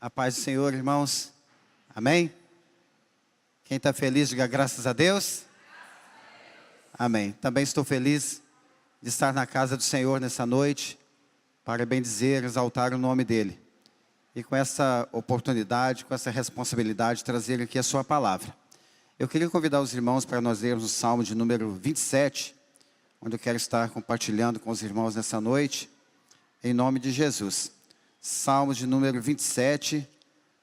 A paz do Senhor, irmãos. Amém? Quem está feliz, diga graças a Deus. Amém. Também estou feliz de estar na casa do Senhor nessa noite, para bendizer, exaltar o nome dEle. E com essa oportunidade, com essa responsabilidade, trazer aqui a sua palavra. Eu queria convidar os irmãos para nós lermos o Salmo de número 27, onde eu quero estar compartilhando com os irmãos nessa noite, em nome de Jesus. Salmo de número 27,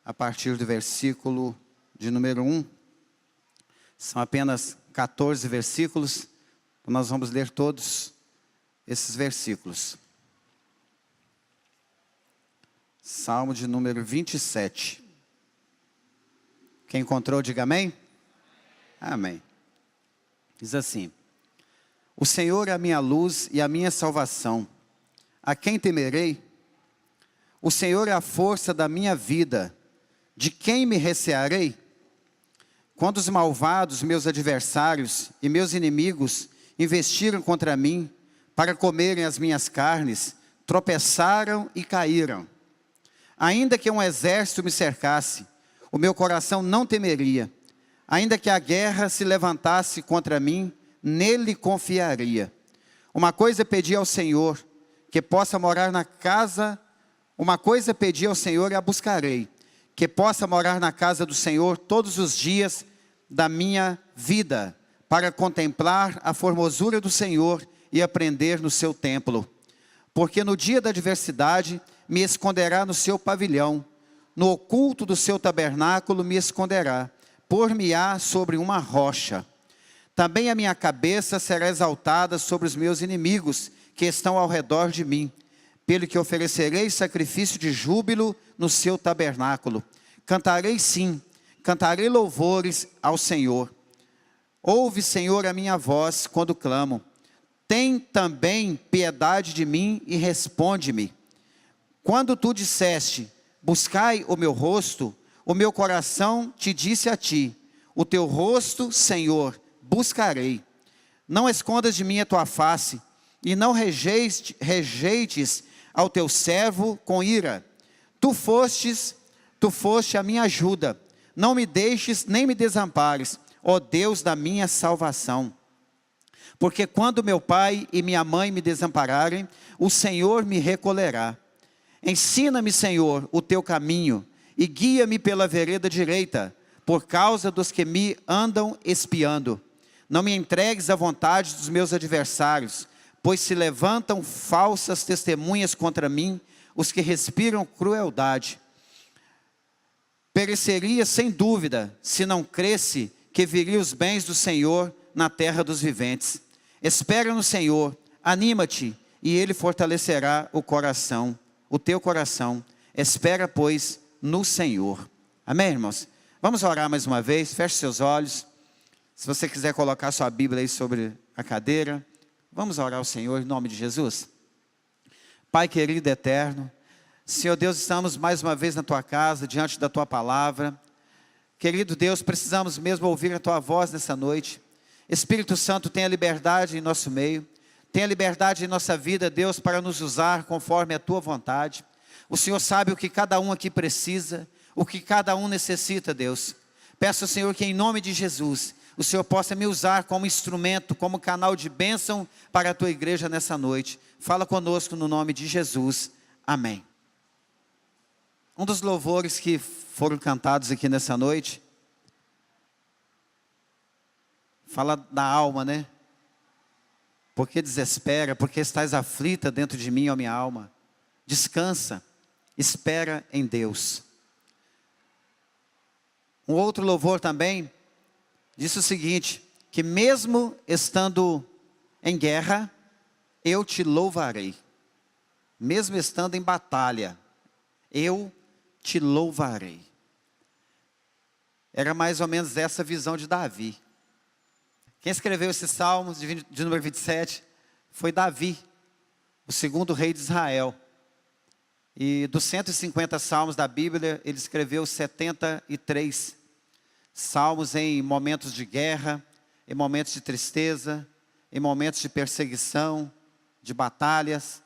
a partir do versículo de número 1. São apenas 14 versículos, nós vamos ler todos esses versículos. Salmo de número 27. Quem encontrou, diga amém. Amém. Diz assim: O Senhor é a minha luz e a minha salvação. A quem temerei? O Senhor é a força da minha vida. De quem me recearei? Quando os malvados, meus adversários e meus inimigos investiram contra mim para comerem as minhas carnes, tropeçaram e caíram. Ainda que um exército me cercasse, o meu coração não temeria. Ainda que a guerra se levantasse contra mim, nele confiaria. Uma coisa pedi ao Senhor, que possa morar na casa. Uma coisa pedi ao Senhor e a buscarei, que possa morar na casa do Senhor todos os dias da minha vida, para contemplar a formosura do Senhor e aprender no seu templo. Porque no dia da adversidade me esconderá no seu pavilhão, no oculto do seu tabernáculo me esconderá, por-me-á sobre uma rocha. Também a minha cabeça será exaltada sobre os meus inimigos, que estão ao redor de mim, pelo que oferecerei sacrifício de júbilo no seu tabernáculo. Cantarei sim, cantarei louvores ao Senhor. Ouve, Senhor, a minha voz quando clamo. Tem também piedade de mim e responde-me. Quando tu disseste, buscai o meu rosto, o meu coração te disse a ti, o teu rosto, Senhor, buscarei. Não escondas de mim a tua face, e não rejeites ao teu servo com ira. Tu foste a minha ajuda. Não me deixes nem me desampares, ó Deus da minha salvação. Porque quando meu pai e minha mãe me desampararem, o Senhor me recolherá. Ensina-me, Senhor, o teu caminho, e guia-me pela vereda direita, por causa dos que me andam espiando. Não me entregues à vontade dos meus adversários, pois se levantam falsas testemunhas contra mim, os que respiram crueldade. Pereceria sem dúvida, se não cresce, que viria os bens do Senhor na terra dos viventes. Espera no Senhor, anima-te, e Ele fortalecerá o teu coração. Espera, pois, no Senhor. Amém, irmãos? Vamos orar mais uma vez, feche seus olhos. Se você quiser colocar sua Bíblia aí sobre a cadeira, vamos orar ao Senhor em nome de Jesus. Pai querido e eterno, Senhor Deus, estamos mais uma vez na Tua casa, diante da Tua palavra. Querido Deus, precisamos mesmo ouvir a Tua voz nessa noite. Espírito Santo, tenha liberdade em nosso meio. Tenha liberdade em nossa vida, Deus, para nos usar conforme a Tua vontade. O Senhor sabe o que cada um aqui precisa, o que cada um necessita, Deus. Peço ao Senhor que em nome de Jesus, o Senhor possa me usar como instrumento, como canal de bênção para a Tua igreja nessa noite. Fala conosco no nome de Jesus. Amém. Um dos louvores que foram cantados aqui nessa noite, fala da alma, né? Porque desespera, porque estás aflita dentro de mim, ó minha alma. Descansa, espera em Deus. Um outro louvor também disse o seguinte, que mesmo estando em guerra, eu te louvarei. Mesmo estando em batalha, eu te louvarei. Era mais ou menos essa visão de Davi. Quem escreveu esses salmos de número 27 foi Davi, o segundo rei de Israel. E dos 150 salmos da Bíblia, ele escreveu 73 salmos em momentos de guerra, em momentos de tristeza, em momentos de perseguição, de batalhas,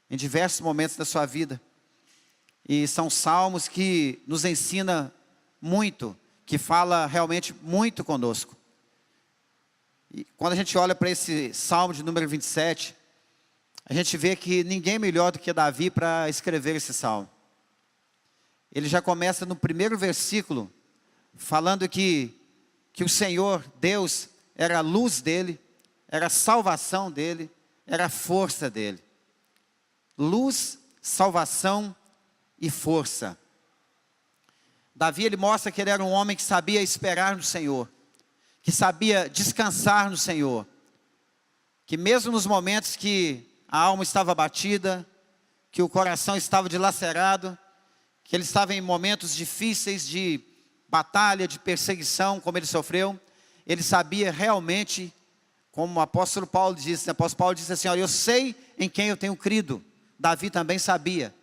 em diversos momentos da sua vida. E são salmos que nos ensina muito, que fala realmente muito conosco. E quando a gente olha para esse salmo de número 27, a gente vê que ninguém é melhor do que Davi para escrever esse salmo. Ele já começa no primeiro versículo, falando que o Senhor, Deus, era a luz dele, era a salvação dele, era a força dele. Luz, salvação e força. Davi, ele mostra que ele era um homem que sabia esperar no Senhor, que sabia descansar no Senhor, que mesmo nos momentos que a alma estava abatida, que o coração estava dilacerado, que ele estava em momentos difíceis de batalha, de perseguição, como ele sofreu, ele sabia realmente, como o apóstolo Paulo disse, o apóstolo Paulo disse assim, olha, eu sei em quem eu tenho crido. Davi também sabia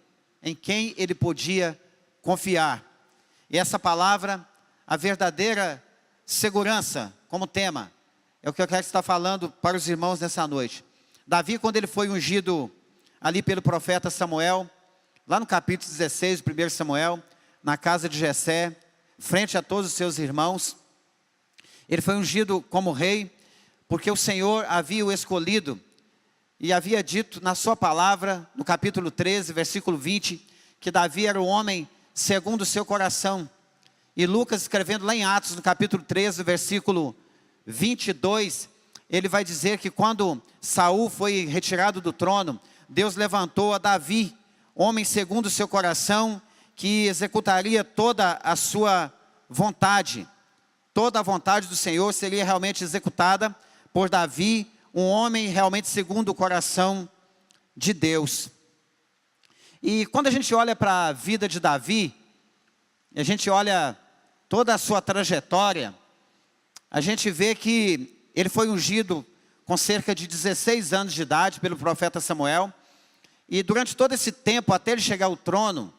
em quem ele podia confiar. E essa palavra, a verdadeira segurança, como tema, é o que eu quero estar falando para os irmãos nessa noite. Davi, quando ele foi ungido ali pelo profeta Samuel, lá no capítulo 16 do 1 Samuel, na casa de Jessé, frente a todos os seus irmãos, ele foi ungido como rei, porque o Senhor havia o escolhido, e havia dito na sua palavra, no capítulo 13, versículo 20, que Davi era o homem segundo o seu coração. E Lucas, escrevendo lá em Atos, no capítulo 13, versículo 22, ele vai dizer que quando Saul foi retirado do trono, Deus levantou a Davi, homem segundo o seu coração, que executaria toda a sua vontade. Toda a vontade do Senhor seria realmente executada por Davi, um homem realmente segundo o coração de Deus. E quando a gente olha para a vida de Davi, a gente olha toda a sua trajetória, a gente vê que ele foi ungido com cerca de 16 anos de idade pelo profeta Samuel, e durante todo esse tempo, até ele chegar ao trono,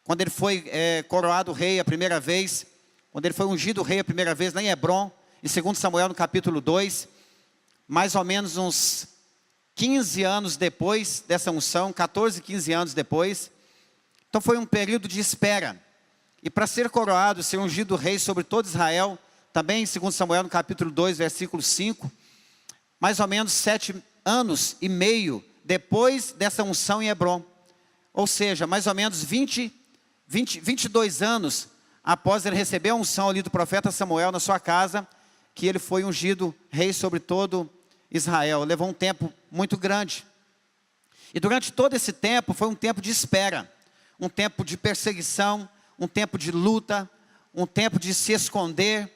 quando ele foi coroado rei a primeira vez, quando ele foi ungido rei a primeira vez lá em Hebrom, em 2 Samuel no capítulo 2, mais ou menos uns 15 anos depois dessa unção, 14, 15 anos depois. Então foi um período de espera. E para ser coroado, ser ungido rei sobre todo Israel, também em 2 Samuel no capítulo 2, versículo 5, mais ou menos 7 anos e meio depois dessa unção em Hebrom. Ou seja, mais ou menos 22 anos após ele receber a unção ali do profeta Samuel na sua casa, que ele foi ungido rei sobre todo Israel. Levou um tempo muito grande. E durante todo esse tempo, foi um tempo de espera, um tempo de perseguição, um tempo de luta, um tempo de se esconder,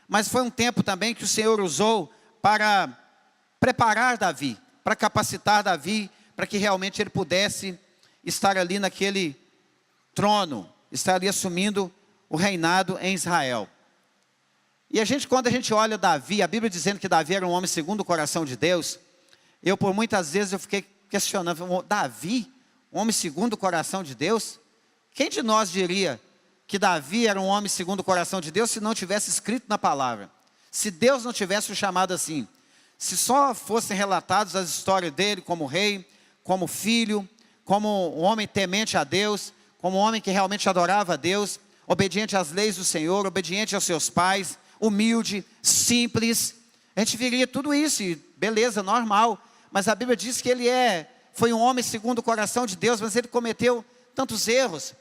mas foi um tempo também que o Senhor usou para preparar Davi, para capacitar Davi, para que realmente ele pudesse estar ali naquele trono, estar ali assumindo o reinado em Israel. E quando a gente olha Davi, a Bíblia dizendo que Davi era um homem segundo o coração de Deus, por muitas vezes eu fiquei questionando, Davi, um homem segundo o coração de Deus? Quem de nós diria que Davi era um homem segundo o coração de Deus se não tivesse escrito na palavra? Se Deus não tivesse o chamado assim, se só fossem relatados as histórias dele como rei, como filho, como um homem temente a Deus, como um homem que realmente adorava a Deus, obediente às leis do Senhor, obediente aos seus pais, humilde, simples, a gente viria tudo isso, e beleza, normal, mas a Bíblia diz que ele foi um homem segundo o coração de Deus, mas ele cometeu tantos erros,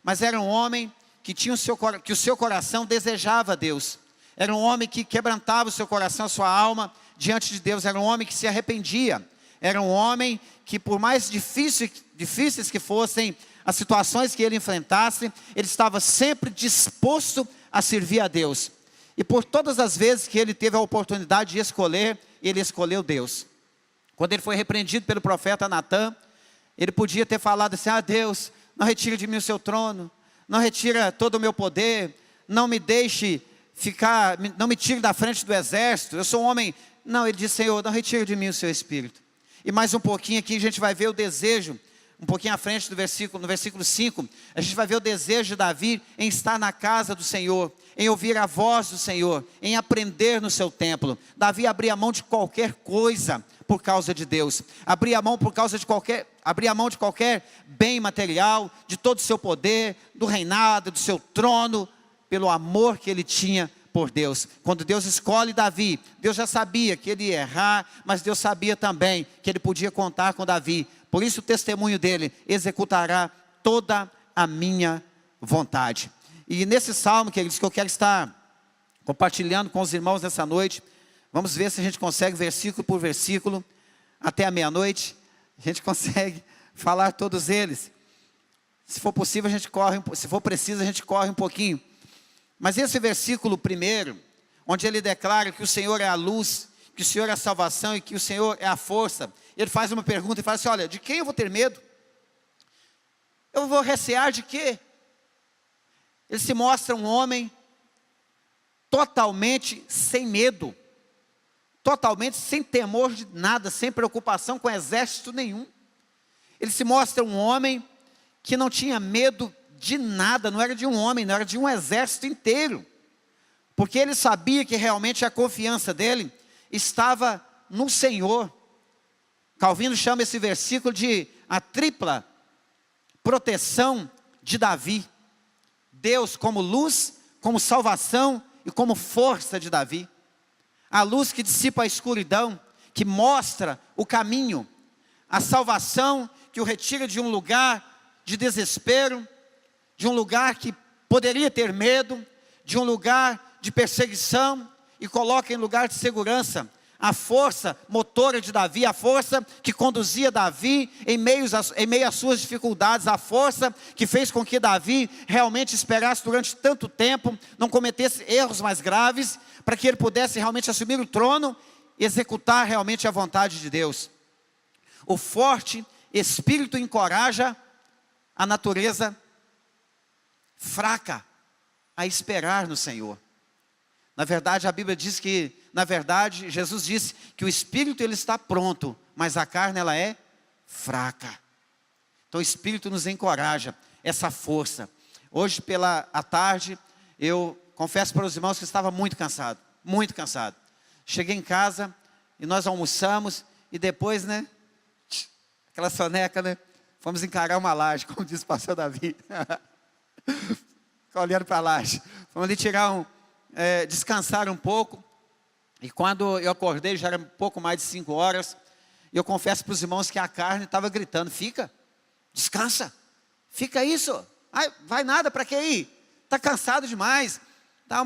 mas era um homem que o seu coração desejava Deus, era um homem que quebrantava o seu coração, a sua alma, diante de Deus, era um homem que se arrependia, era um homem que por mais difíceis que fossem as situações que ele enfrentasse, ele estava sempre disposto a servir a Deus. E por todas as vezes que ele teve a oportunidade de escolher, ele escolheu Deus. Quando ele foi repreendido pelo profeta Natã, ele podia ter falado assim, Deus, não retire de mim o seu trono, não retira todo o meu poder, não me deixe não me tire da frente do exército, eu sou um homem. Não, ele disse, Senhor, não retire de mim o seu espírito. E mais um pouquinho aqui a gente vai ver o desejo, um pouquinho à frente do versículo, no versículo 5, a gente vai ver o desejo de Davi em estar na casa do Senhor, em ouvir a voz do Senhor, em aprender no seu templo. Davi abria mão de qualquer coisa por causa de Deus, abria mão de qualquer bem material, de todo o seu poder, do reinado, do seu trono, pelo amor que ele tinha por Deus. Quando Deus escolhe Davi, Deus já sabia que ele ia errar, mas Deus sabia também que ele podia contar com Davi. Por isso o testemunho dele executará toda a minha vontade. E nesse salmo, queridos, que eu quero estar compartilhando com os irmãos nessa noite, vamos ver se a gente consegue, versículo por versículo, até a meia-noite, a gente consegue falar todos eles. Se for possível, a gente corre, se for preciso, a gente corre um pouquinho. Mas esse versículo primeiro, onde ele declara que o Senhor é a luz, que o Senhor é a salvação e que o Senhor é a força, ele faz uma pergunta e fala assim: olha, de quem eu vou ter medo? Eu vou recear de quê? Ele se mostra um homem totalmente sem medo, totalmente sem temor de nada, sem preocupação com exército nenhum. Ele se mostra um homem que não tinha medo de nada, não era de um homem, não era de um exército inteiro, porque ele sabia que realmente a confiança dele estava no Senhor. Calvino chama esse versículo de a tripla proteção de Davi. Deus como luz, como salvação e como força de Davi. A luz que dissipa a escuridão, que mostra o caminho. A salvação que o retira de um lugar de desespero, de um lugar que poderia ter medo, de um lugar de perseguição, e coloca em lugar de segurança. A força motora de Davi, a força que conduzia Davi em meio às suas dificuldades, a força que fez com que Davi realmente esperasse durante tanto tempo, não cometesse erros mais graves, para que ele pudesse realmente assumir o trono e executar realmente a vontade de Deus. O forte espírito encoraja a natureza fraca a esperar no Senhor. Na verdade, a Bíblia diz que, Jesus disse que o espírito ele está pronto, mas a carne ela é fraca. Então o espírito nos encoraja, essa força. Hoje à tarde, eu confesso para os irmãos que estava muito cansado, muito cansado. Cheguei em casa e nós almoçamos e depois, aquela soneca, fomos encarar uma laje, como disse o pastor Davi. Olhando para a laje. Fomos ali descansar um pouco. E quando eu acordei, já era um pouco mais de 5 horas. E eu confesso para os irmãos que a carne estava gritando: fica, descansa, fica isso. Ai, vai nada, para que ir? Está cansado demais.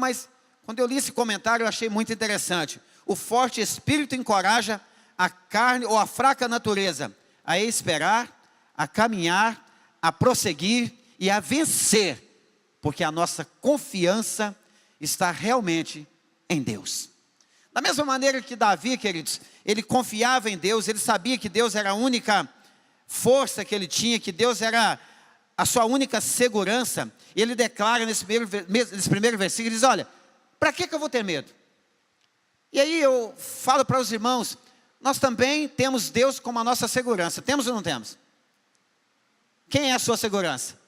Mas quando eu li esse comentário, eu achei muito interessante. O forte espírito encoraja a carne ou a fraca natureza a esperar, a caminhar, a prosseguir e a vencer, porque a nossa confiança está realmente em Deus. Da mesma maneira que Davi, queridos, ele confiava em Deus, ele sabia que Deus era a única força que ele tinha, que Deus era a sua única segurança. Ele declara nesse primeiro versículo, ele diz: olha, para que eu vou ter medo? E aí eu falo para os irmãos, nós também temos Deus como a nossa segurança. Temos ou não temos? Quem é a sua segurança?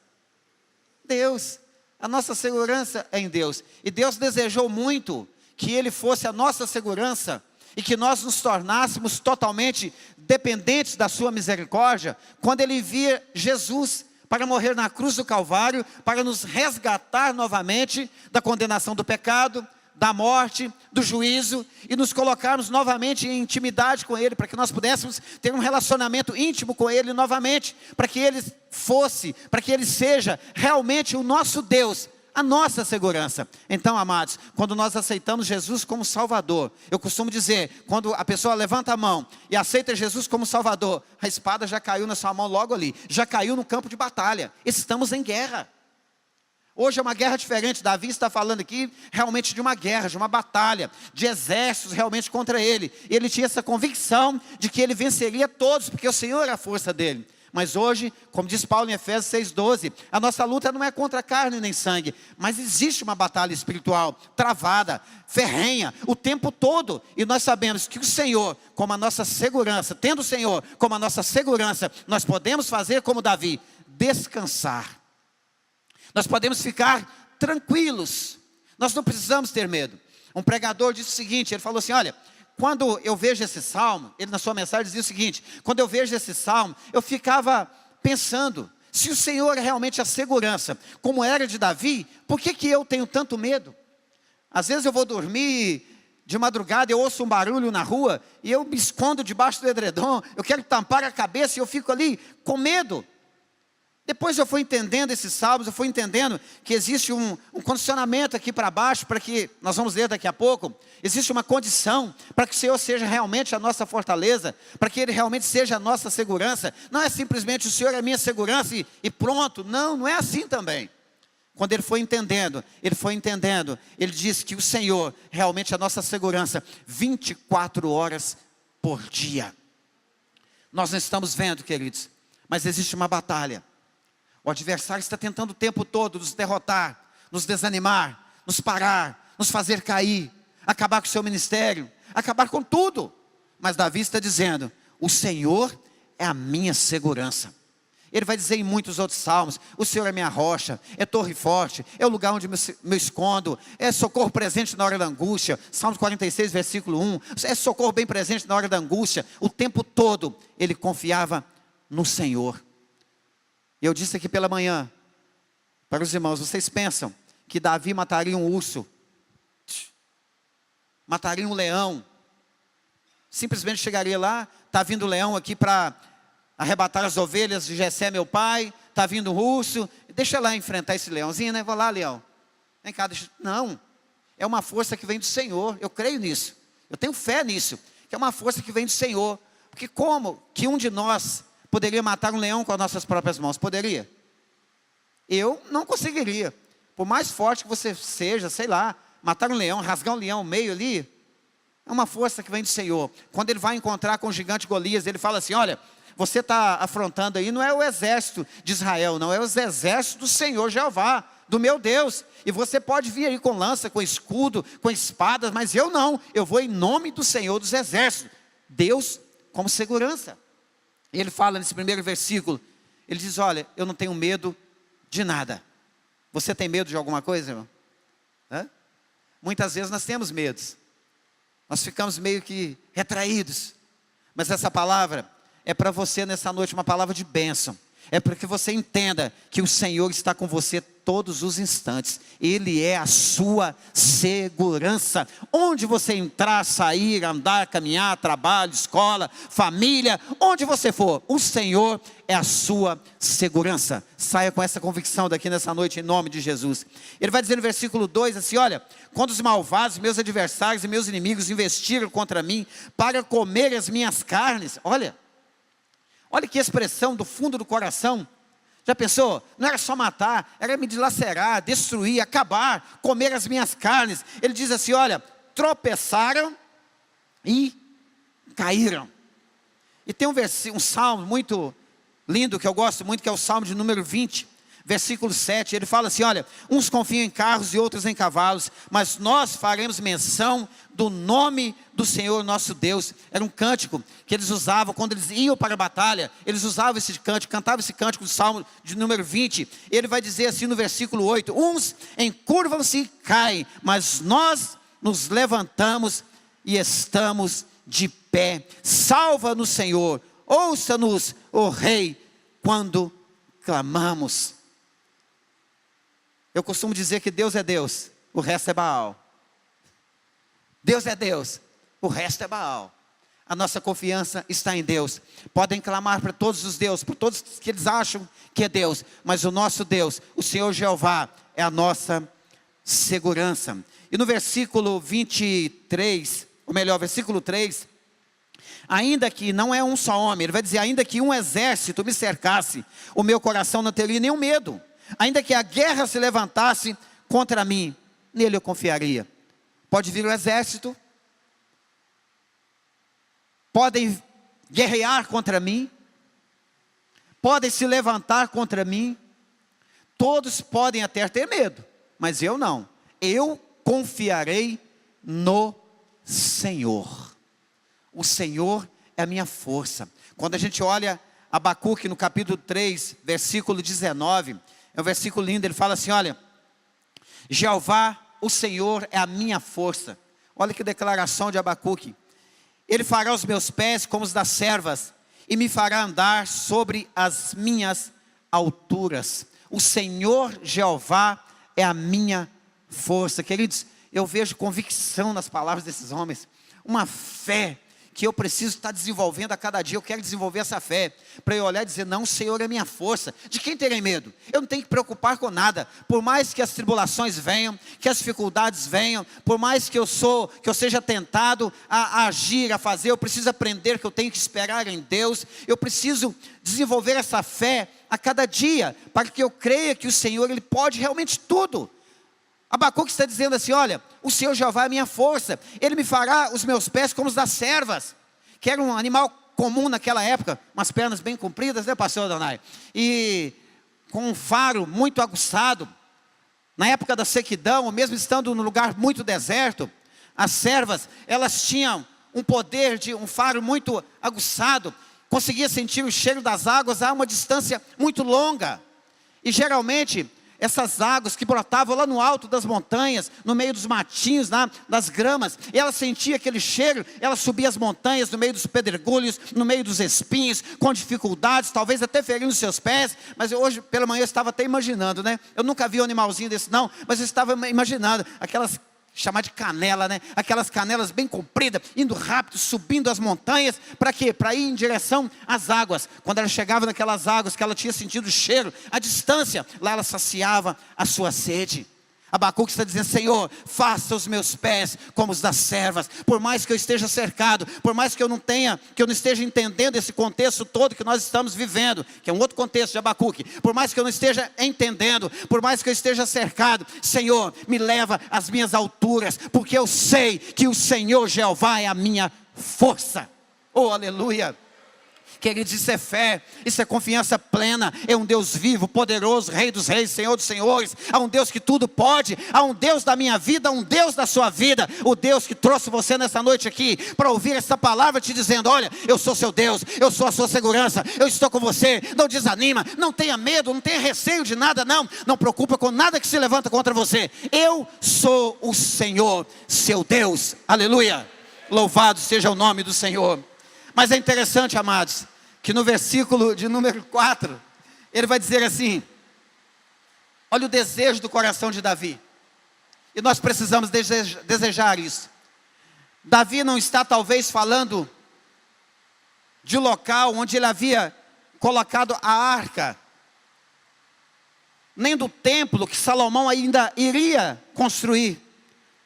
Deus. A nossa segurança é em Deus. E Deus desejou muito que Ele fosse a nossa segurança e que nós nos tornássemos totalmente dependentes da sua misericórdia, quando Ele envia Jesus para morrer na cruz do Calvário, para nos resgatar novamente da condenação do pecado, da morte, do juízo, e nos colocarmos novamente em intimidade com Ele, para que nós pudéssemos ter um relacionamento íntimo com Ele novamente, para que Ele seja realmente o nosso Deus, a nossa segurança. Então, amados, quando nós aceitamos Jesus como Salvador, eu costumo dizer, quando a pessoa levanta a mão e aceita Jesus como Salvador, a espada já caiu na sua mão logo ali, já caiu no campo de batalha. Estamos em guerra. Hoje é uma guerra diferente. Davi está falando aqui realmente de uma guerra, de uma batalha, de exércitos realmente contra ele. E ele tinha essa convicção de que ele venceria todos, porque o Senhor é a força dele. Mas hoje, como diz Paulo em Efésios 6,12, a nossa luta não é contra carne nem sangue, mas existe uma batalha espiritual, travada, ferrenha, o tempo todo. E nós sabemos que o Senhor, como a nossa segurança, tendo o Senhor como a nossa segurança, nós podemos fazer como Davi, descansar. Nós podemos ficar tranquilos, nós não precisamos ter medo. Um pregador disse o seguinte, ele falou assim, olha, quando eu vejo esse salmo, ele na sua mensagem dizia o seguinte, quando eu vejo esse salmo, eu ficava pensando, se o Senhor é realmente a segurança, como era de Davi, por que eu tenho tanto medo? Às vezes eu vou dormir de madrugada, eu ouço um barulho na rua, e eu me escondo debaixo do edredom, eu quero tampar a cabeça e eu fico ali com medo. Depois eu fui entendendo esses salmos, eu fui entendendo que existe um condicionamento aqui para baixo, para que, nós vamos ler daqui a pouco, existe uma condição para que o Senhor seja realmente a nossa fortaleza, para que Ele realmente seja a nossa segurança. Não é simplesmente o Senhor é a minha segurança e pronto, não é assim também. Quando ele foi entendendo, ele disse que o Senhor realmente é a nossa segurança, 24 horas por dia. Nós não estamos vendo, queridos, mas existe uma batalha. O adversário está tentando o tempo todo nos derrotar, nos desanimar, nos parar, nos fazer cair, acabar com o seu ministério, acabar com tudo. Mas Davi está dizendo, o Senhor é a minha segurança. Ele vai dizer em muitos outros salmos, o Senhor é minha rocha, é torre forte, é o lugar onde me escondo, é socorro presente na hora da angústia. Salmos 46, versículo 1, é socorro bem presente na hora da angústia. O tempo todo ele confiava no Senhor. E eu disse aqui pela manhã, para os irmãos, vocês pensam que Davi mataria um urso, mataria um leão, simplesmente chegaria lá, está vindo o leão aqui para arrebatar as ovelhas de Jessé meu pai, está vindo um urso, deixa lá enfrentar esse leãozinho, né? Vou lá, leão, vem cá, deixa. Não, é uma força que vem do Senhor, eu creio nisso, eu tenho fé nisso, que é uma força que vem do Senhor, porque como que um de nós poderia matar um leão com as nossas próprias mãos? Poderia? Eu não conseguiria. Por mais forte que você seja, sei lá, matar um leão, rasgar um leão no meio ali, é uma força que vem do Senhor. Quando ele vai encontrar com o gigante Golias, ele fala assim, olha, você está afrontando aí, não é o exército de Israel, não, é os exércitos do Senhor Jeová, do meu Deus. E você pode vir aí com lança, com escudo, com espadas, mas eu não, eu vou em nome do Senhor dos exércitos. Deus como segurança. Ele fala nesse primeiro versículo, ele diz, olha, eu não tenho medo de nada. Você tem medo de alguma coisa, irmão? Muitas vezes nós temos medos. Nós ficamos meio que retraídos. Mas essa palavra é para você nessa noite, uma palavra de bênção. É para que você entenda que o Senhor está com você todos os instantes. Ele é a sua segurança. Onde você entrar, sair, andar, caminhar, trabalho, escola, família, onde você for, o Senhor é a sua segurança. Saia com essa convicção daqui nessa noite, em nome de Jesus. Ele vai dizer no versículo 2 assim, olha, quando os malvados, meus adversários e meus inimigos investiram contra mim, para comer as minhas carnes, olha que expressão do fundo do coração. Já pensou? Não era só matar, era me dilacerar, destruir, acabar, comer as minhas carnes. Ele diz assim, olha, tropeçaram e caíram. E tem um salmo muito lindo, que eu gosto muito, que é o salmo de número 20, versículo 7, ele fala assim, olha, uns confiam em carros e outros em cavalos, mas nós faremos menção do nome do Senhor nosso Deus. Era um cântico que eles usavam quando eles iam para a batalha, eles usavam esse cântico, cantavam esse cântico do salmo de número 20, ele vai dizer assim no versículo 8, uns encurvam-se e caem, mas nós nos levantamos e estamos de pé. Salva-nos, Senhor, ouça-nos, ó Rei, quando clamamos. Eu costumo dizer que Deus é Deus, o resto é Baal. Deus é Deus, o resto é Baal. A nossa confiança está em Deus. Podem clamar para todos os deuses, para todos que eles acham que é Deus, mas o nosso Deus, o Senhor Jeová, é a nossa segurança. E no versículo 23, ou melhor, versículo 3, ainda que não é um só homem, ele vai dizer, ainda que um exército me cercasse, o meu coração não teria nenhum medo. Ainda que a guerra se levantasse contra mim, nele eu confiaria. Pode vir o exército, podem guerrear contra mim, podem se levantar contra mim, todos podem até ter medo, mas eu não. Eu confiarei no Senhor. O Senhor é a minha força. Quando a gente olha Abacuque no capítulo 3, versículo 19, é um versículo lindo, ele fala assim, olha, Jeová, o Senhor é a minha força. Olha que declaração de Abacuque. Ele fará os meus pés como os das servas, e me fará andar sobre as minhas alturas. O Senhor Jeová é a minha força. Queridos, eu vejo convicção nas palavras desses homens, uma fé que eu preciso estar desenvolvendo a cada dia. Eu quero desenvolver essa fé, para eu olhar e dizer, não, o Senhor é minha força. De quem terei medo? Eu não tenho que preocupar com nada. Por mais que as tribulações venham, que as dificuldades venham, por mais que eu seja tentado a agir, a fazer, eu preciso aprender que eu tenho que esperar em Deus. Eu preciso desenvolver essa fé a cada dia, para que eu creia que o Senhor, Ele pode realmente tudo. Abacuque está dizendo assim, olha, o Senhor Jeová é a minha força, Ele me fará os meus pés como os das servas, que era um animal comum naquela época, umas pernas bem compridas, né, pastor Adonai? E com um faro muito aguçado. Na época da sequidão, ou mesmo estando num lugar muito deserto, as servas, elas tinham um poder de um faro muito aguçado, conseguia sentir o cheiro das águas a uma distância muito longa. E geralmente essas águas que brotavam lá no alto das montanhas, no meio dos matinhos, das gramas, ela sentia aquele cheiro, ela subia as montanhas, no meio dos pedregulhos, no meio dos espinhos, com dificuldades, talvez até ferindo os seus pés. Mas hoje, pela manhã, eu estava até imaginando, né? Eu nunca vi um animalzinho desse não, mas eu estava imaginando, aquelas, chamar de canela, né? Aquelas canelas bem compridas, indo rápido, subindo as montanhas, para quê? Para ir em direção às águas. Quando ela chegava naquelas águas, que ela tinha sentido o cheiro, a distância, lá ela saciava a sua sede. Abacuque está dizendo, Senhor, faça os meus pés como os das servas. Por mais que eu esteja cercado, por mais que eu não esteja entendendo esse contexto todo que nós estamos vivendo, que é um outro contexto de Abacuque, por mais que eu não esteja entendendo, por mais que eu esteja cercado, Senhor, me leva às minhas alturas, porque eu sei que o Senhor Jeová é a minha força. Oh, aleluia! Queridos, isso é fé, isso é confiança plena. É um Deus vivo, poderoso, Rei dos reis, Senhor dos senhores. Há um Deus que tudo pode, há um Deus da minha vida, há um Deus da sua vida. O Deus que trouxe você nessa noite aqui, para ouvir essa palavra te dizendo, olha, eu sou seu Deus, eu sou a sua segurança, eu estou com você. Não desanima, não tenha medo, não tenha receio de nada, não preocupa com nada que se levanta contra você. Eu sou o Senhor, seu Deus, aleluia. Louvado seja o nome do Senhor. Mas é interessante, amados, que no versículo de número 4, ele vai dizer assim, olha o desejo do coração de Davi, e nós precisamos desejar isso. Davi não está talvez falando de local onde ele havia colocado a arca, nem do templo que Salomão ainda iria construir,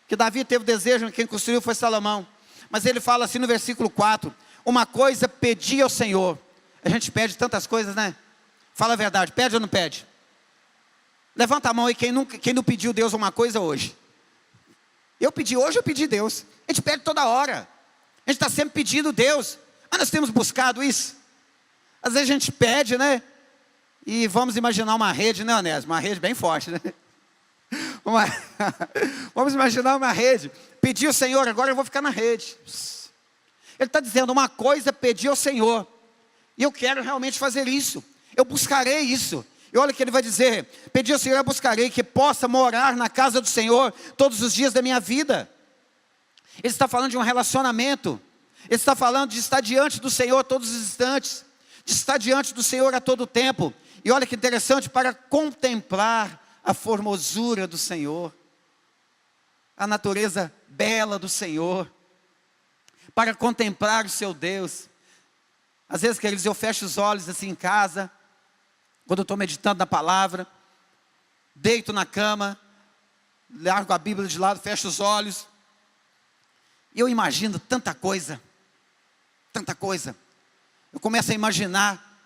que Davi teve desejo, quem construiu foi Salomão. Mas ele fala assim no versículo 4, uma coisa pedi ao Senhor. A gente pede tantas coisas, né? Fala a verdade, pede ou não pede? Levanta a mão aí quem não pediu Deus uma coisa hoje. Eu pedi hoje, eu pedi Deus. A gente pede toda hora. A gente está sempre pedindo Deus. Mas nós temos buscado isso. Às vezes a gente pede, né? E vamos imaginar uma rede, né, Onésimo? Uma rede bem forte, né? Vamos imaginar uma rede. Pedi ao Senhor, agora eu vou ficar na rede. Ele está dizendo, uma coisa pedi ao Senhor, e eu quero realmente fazer isso, eu buscarei isso. E olha o que ele vai dizer, pedi ao Senhor, eu buscarei, que possa morar na casa do Senhor, todos os dias da minha vida. Ele está falando de um relacionamento, ele está falando de estar diante do Senhor todos os instantes, de estar diante do Senhor a todo tempo. E olha que interessante, para contemplar a formosura do Senhor, a natureza bela do Senhor, para contemplar o seu Deus. Às vezes, queridos, eu fecho os olhos assim em casa, quando eu estou meditando na palavra, deito na cama, largo a Bíblia de lado, fecho os olhos, e eu imagino tanta coisa, eu começo a imaginar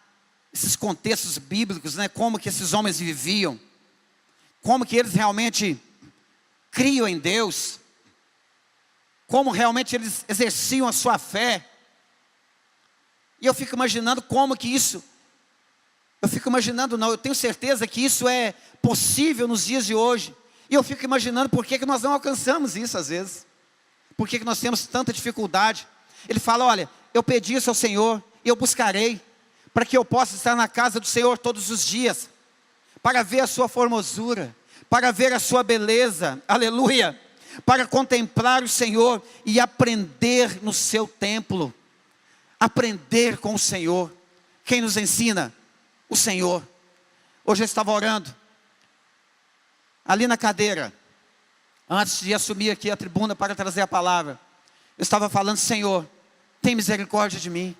esses contextos bíblicos, né, como que esses homens viviam, como que eles realmente criam em Deus, como realmente eles exerciam a sua fé. E eu fico imaginando como que isso Eu fico imaginando, não, eu tenho certeza que isso é possível nos dias de hoje. E eu fico imaginando por que nós não alcançamos isso às vezes. Por que nós temos tanta dificuldade. Ele fala, olha, eu pedi isso ao Senhor, e eu buscarei, para que eu possa estar na casa do Senhor todos os dias, para ver a sua formosura, para ver a sua beleza, aleluia, para contemplar o Senhor e aprender no seu templo, aprender com o Senhor. Quem nos ensina? O Senhor. Hoje eu estava orando, ali na cadeira, antes de assumir aqui a tribuna para trazer a palavra, eu estava falando, Senhor, tem misericórdia de mim,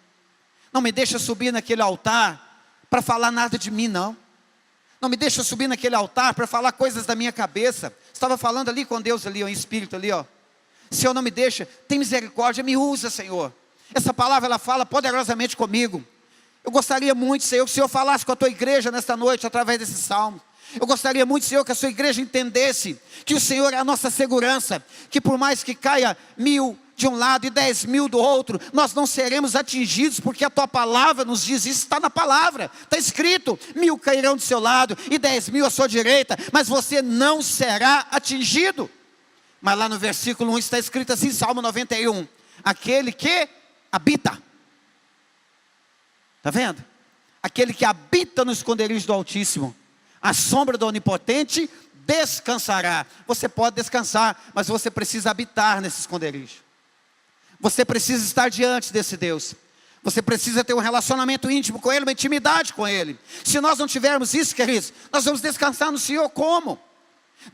não me deixa subir naquele altar, para falar nada de mim não, não me deixa subir naquele altar, para falar coisas da minha cabeça, estava falando ali com Deus, ali, ó, em espírito ali, ó, Senhor não me deixa, tem misericórdia, me usa Senhor, essa palavra ela fala poderosamente comigo, eu gostaria muito Senhor, que o Senhor falasse com a tua igreja nesta noite, através desse salmo, eu gostaria muito Senhor, que a sua igreja entendesse, que o Senhor é a nossa segurança, que por mais que caia 1000 de um lado e 10.000 do outro, nós não seremos atingidos, porque a tua palavra nos diz isso, está na palavra, está escrito, 1000 cairão do seu lado e 10.000 à sua direita, mas você não será atingido. Mas lá no versículo 1 está escrito assim, Salmo 91, aquele que habita, está vendo? Aquele que habita no esconderijo do Altíssimo, a sombra do Onipotente descansará. Você pode descansar, mas você precisa habitar nesse esconderijo. Você precisa estar diante desse Deus. Você precisa ter um relacionamento íntimo com Ele, uma intimidade com Ele. Se nós não tivermos isso, queridos, nós vamos descansar no Senhor como?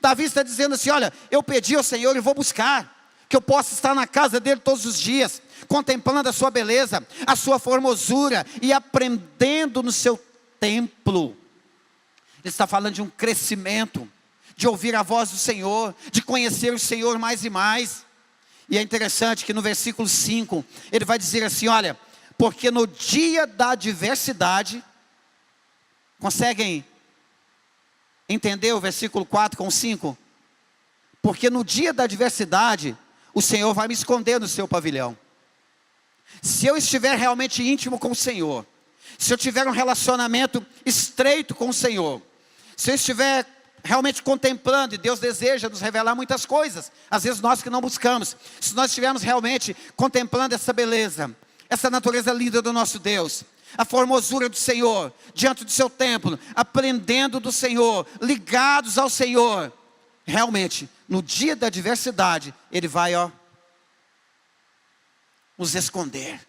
Davi está dizendo assim, olha, eu pedi ao Senhor e vou buscar, que eu possa estar na casa dEle todos os dias, contemplando a sua beleza, a sua formosura, e aprendendo no seu templo. Ele está falando de um crescimento, de ouvir a voz do Senhor, de conhecer o Senhor mais e mais. E é interessante que no versículo 5, ele vai dizer assim, olha, porque no dia da adversidade, conseguem entender o versículo 4 com 5? Porque no dia da adversidade, o Senhor vai me esconder no seu pavilhão. Se eu estiver realmente íntimo com o Senhor, se eu tiver um relacionamento estreito com o Senhor, se eu estiver realmente contemplando, e Deus deseja nos revelar muitas coisas, às vezes nós que não buscamos, se nós estivermos realmente contemplando essa beleza, essa natureza linda do nosso Deus, a formosura do Senhor, diante do seu templo, aprendendo do Senhor, ligados ao Senhor, realmente, no dia da adversidade, Ele vai, ó, nos esconder,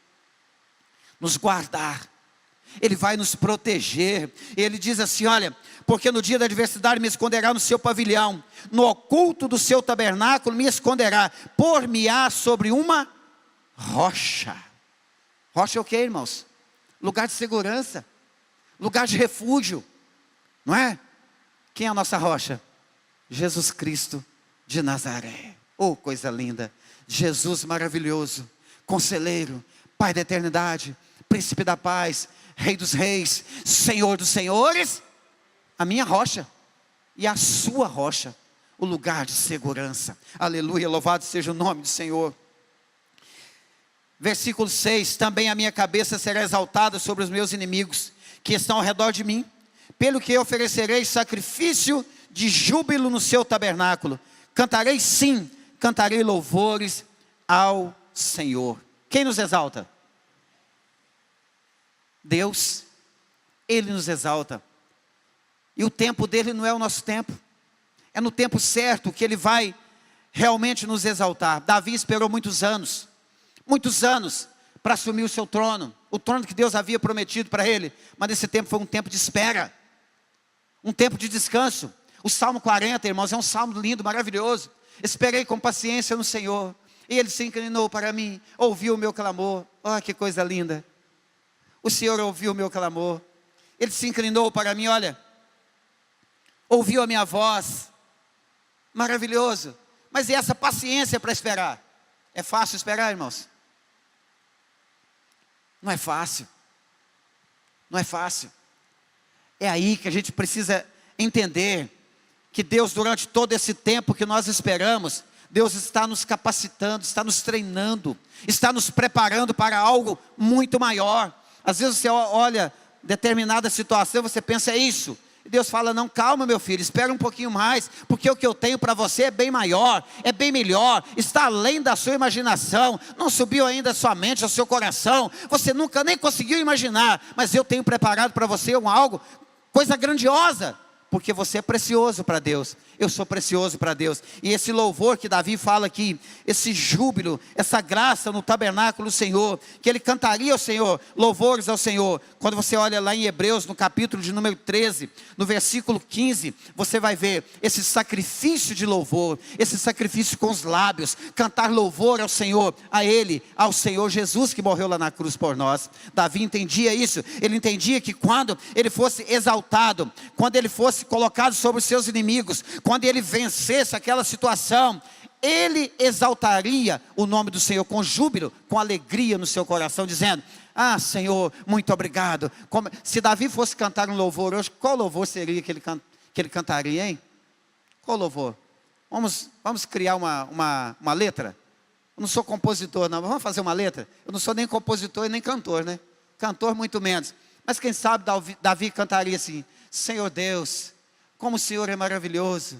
nos guardar, Ele vai nos proteger. Ele diz assim, olha, porque no dia da adversidade me esconderá no seu pavilhão, no oculto do seu tabernáculo me esconderá, por-me-á sobre uma rocha. Rocha é o que, irmãos? Lugar de segurança, lugar de refúgio, não é? Quem é a nossa rocha? Jesus Cristo de Nazaré. Oh, coisa linda, Jesus maravilhoso, conselheiro, Pai da eternidade, príncipe da paz, Rei dos reis, Senhor dos senhores, a minha rocha e a sua rocha, o lugar de segurança. Aleluia, louvado seja o nome do Senhor. Versículo 6, também a minha cabeça será exaltada sobre os meus inimigos, que estão ao redor de mim, pelo que oferecerei sacrifício de júbilo no seu tabernáculo. Cantarei sim, cantarei louvores ao Senhor. Quem nos exalta? Deus, Ele nos exalta, e o tempo dEle não é o nosso tempo, é no tempo certo que Ele vai realmente nos exaltar. Davi esperou muitos anos para assumir o seu trono, o trono que Deus havia prometido para ele, mas esse tempo foi um tempo de espera, um tempo de descanso. O Salmo 40, irmãos, é um salmo lindo, maravilhoso. Esperei com paciência no Senhor, e Ele se inclinou para mim, ouviu o meu clamor. Oh, que coisa linda! O Senhor ouviu o meu clamor, Ele se inclinou para mim, olha, ouviu a minha voz, maravilhoso. Mas e essa paciência para esperar? É fácil esperar, irmãos? Não é fácil, não é fácil. É aí que a gente precisa entender, que Deus, durante todo esse tempo que nós esperamos, Deus está nos capacitando, está nos treinando, está nos preparando para algo muito maior. Às vezes você olha determinada situação, você pensa, é isso. E Deus fala, não, calma meu filho, espera um pouquinho mais, porque o que eu tenho para você é bem maior, é bem melhor, está além da sua imaginação, não subiu ainda a sua mente, ao seu coração, você nunca nem conseguiu imaginar, mas eu tenho preparado para você algo, coisa grandiosa, porque você é precioso para Deus, eu sou precioso para Deus. E esse louvor que Davi fala aqui, esse júbilo, essa graça no tabernáculo do Senhor, que ele cantaria ao Senhor, louvores ao Senhor. Quando você olha lá em Hebreus, no capítulo de número 13, no versículo 15, você vai ver esse sacrifício de louvor, esse sacrifício com os lábios, cantar louvor ao Senhor, a Ele, ao Senhor Jesus que morreu lá na cruz por nós. Davi entendia isso, ele entendia que quando ele fosse exaltado, quando ele fosse colocado sobre os seus inimigos, quando ele vencesse aquela situação, ele exaltaria o nome do Senhor com júbilo, com alegria no seu coração, dizendo, ah Senhor, muito obrigado. Se Davi fosse cantar um louvor hoje, qual louvor seria que ele cantaria, hein? Qual louvor? Vamos criar uma letra? Eu não sou compositor não, vamos fazer uma letra? Eu não sou nem compositor e nem cantor, né? Cantor muito menos. Mas quem sabe Davi cantaria assim, Senhor Deus, como o Senhor é maravilhoso,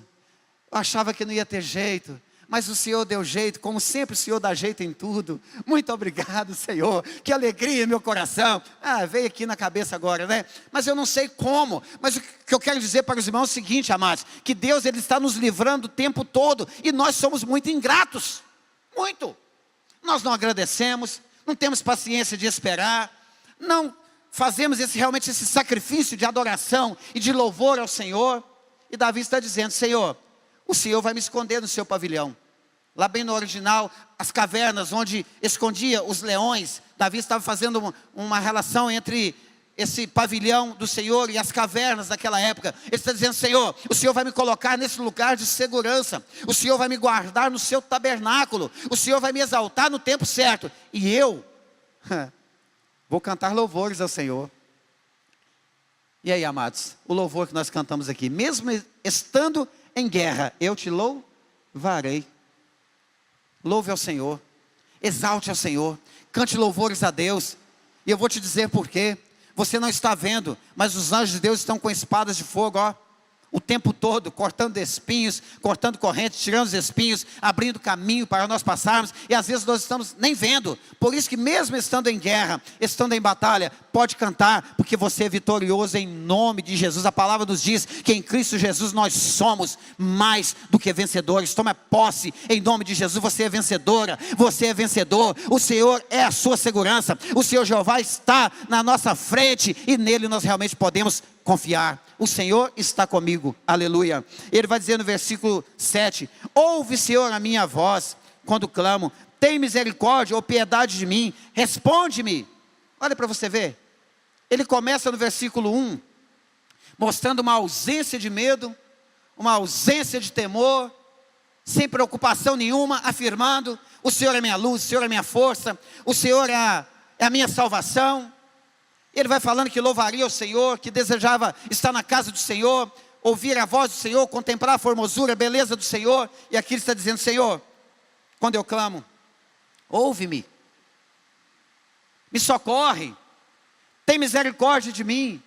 eu achava que não ia ter jeito, mas o Senhor deu jeito, como sempre o Senhor dá jeito em tudo, muito obrigado Senhor, que alegria em meu coração, veio aqui na cabeça agora, né? Mas eu não sei como, mas o que eu quero dizer para os irmãos é o seguinte, amados, que Deus Ele está nos livrando o tempo todo, e nós somos muito ingratos, muito, nós não agradecemos, não temos paciência de esperar, não fazemos realmente esse sacrifício de adoração e de louvor ao Senhor. E Davi está dizendo, Senhor, o Senhor vai me esconder no seu pavilhão. Lá bem no original, as cavernas onde escondia os leões, Davi estava fazendo uma relação entre esse pavilhão do Senhor e as cavernas daquela época. Ele está dizendo, Senhor, o Senhor vai me colocar nesse lugar de segurança, o Senhor vai me guardar no seu tabernáculo, o Senhor vai me exaltar no tempo certo, e eu vou cantar louvores ao Senhor. E aí, amados, o louvor que nós cantamos aqui, mesmo estando em guerra, eu te louvarei. Louve ao Senhor, exalte ao Senhor, cante louvores a Deus. E eu vou te dizer por quê. Você não está vendo, mas os anjos de Deus estão com espadas de fogo, o tempo todo, cortando espinhos, cortando correntes, tirando os espinhos, abrindo caminho para nós passarmos, e às vezes nós estamos nem vendo. Por isso que mesmo estando em guerra, estando em batalha, pode cantar, porque você é vitorioso em nome de Jesus. A palavra nos diz que em Cristo Jesus nós somos mais do que vencedores. Toma posse em nome de Jesus, você é vencedora, você é vencedor, o Senhor é a sua segurança, o Senhor Jeová está na nossa frente, e nele nós realmente podemos confiar. O Senhor está comigo, aleluia. Ele vai dizer no versículo 7, ouve Senhor a minha voz, quando clamo, tem misericórdia ou piedade de mim, responde-me. Olha para você ver, ele começa no versículo 1, mostrando uma ausência de medo, uma ausência de temor, sem preocupação nenhuma, afirmando, o Senhor é minha luz, o Senhor é minha força, o Senhor é a minha salvação. Ele vai falando que louvaria o Senhor, que desejava estar na casa do Senhor, ouvir a voz do Senhor, contemplar a formosura, a beleza do Senhor. E aqui ele está dizendo, Senhor, quando eu clamo, ouve-me, me socorre, tem misericórdia de mim.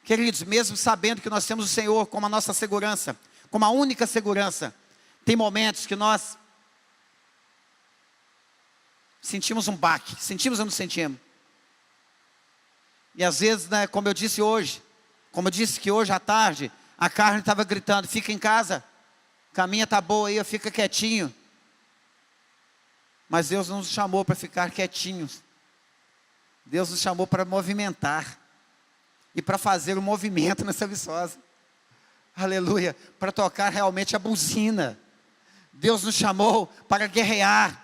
Queridos, mesmo sabendo que nós temos o Senhor como a nossa segurança, como a única segurança, tem momentos que nós sentimos um baque, sentimos ou não sentimos? E às vezes, né, como eu disse hoje, como eu disse que hoje à tarde, a carne estava gritando, fica em casa, caminha tá boa aí, fica quietinho. Mas Deus não nos chamou para ficar quietinhos. Deus nos chamou para movimentar. E para fazer um movimento nessa Viçosa. Aleluia, para tocar realmente a buzina. Deus nos chamou para guerrear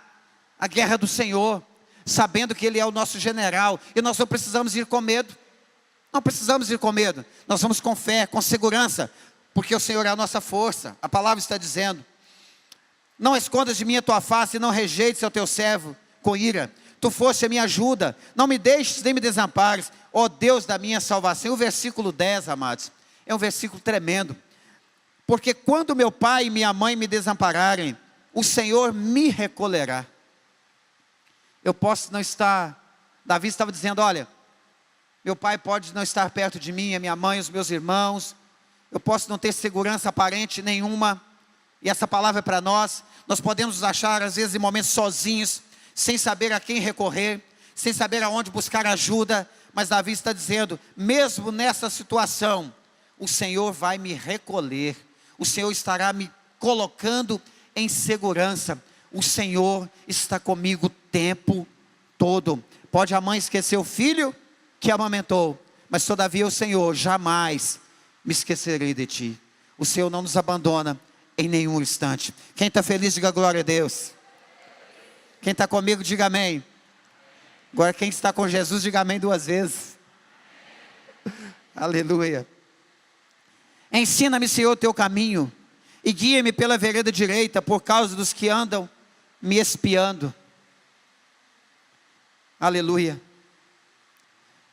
a guerra do Senhor, sabendo que Ele é o nosso general, e nós não precisamos ir com medo, não precisamos ir com medo, nós vamos com fé, com segurança, porque o Senhor é a nossa força. A palavra está dizendo, não escondas de mim a tua face, e não rejeites ao teu servo com ira, tu foste a minha ajuda, não me deixes nem me desampares, ó Deus da minha salvação. E o versículo 10, amados, é um versículo tremendo, porque quando meu pai e minha mãe me desampararem, o Senhor me recolherá. Eu posso não estar, Davi estava dizendo, olha, Meu pai pode não estar perto de mim, a minha mãe, os meus irmãos. Eu posso não ter segurança aparente nenhuma. E essa palavra é para nós. Nós podemos nos achar, às vezes, em momentos sozinhos, sem saber a quem recorrer, sem saber aonde buscar ajuda. Mas Davi está dizendo, mesmo nessa situação, o Senhor vai me recolher. O Senhor estará me colocando em segurança. O Senhor está comigo o tempo todo. Pode a mãe esquecer o filho que amamentou, mas todavia o Senhor, jamais me esquecerei de ti. O Senhor não nos abandona em nenhum instante. Quem está feliz, diga glória a Deus. Quem está comigo, diga amém. Agora quem está com Jesus, diga amém 2 vezes. Aleluia. Ensina-me, Senhor, o teu caminho, e guia-me pela vereda direita, por causa dos que andam me espiando. Aleluia.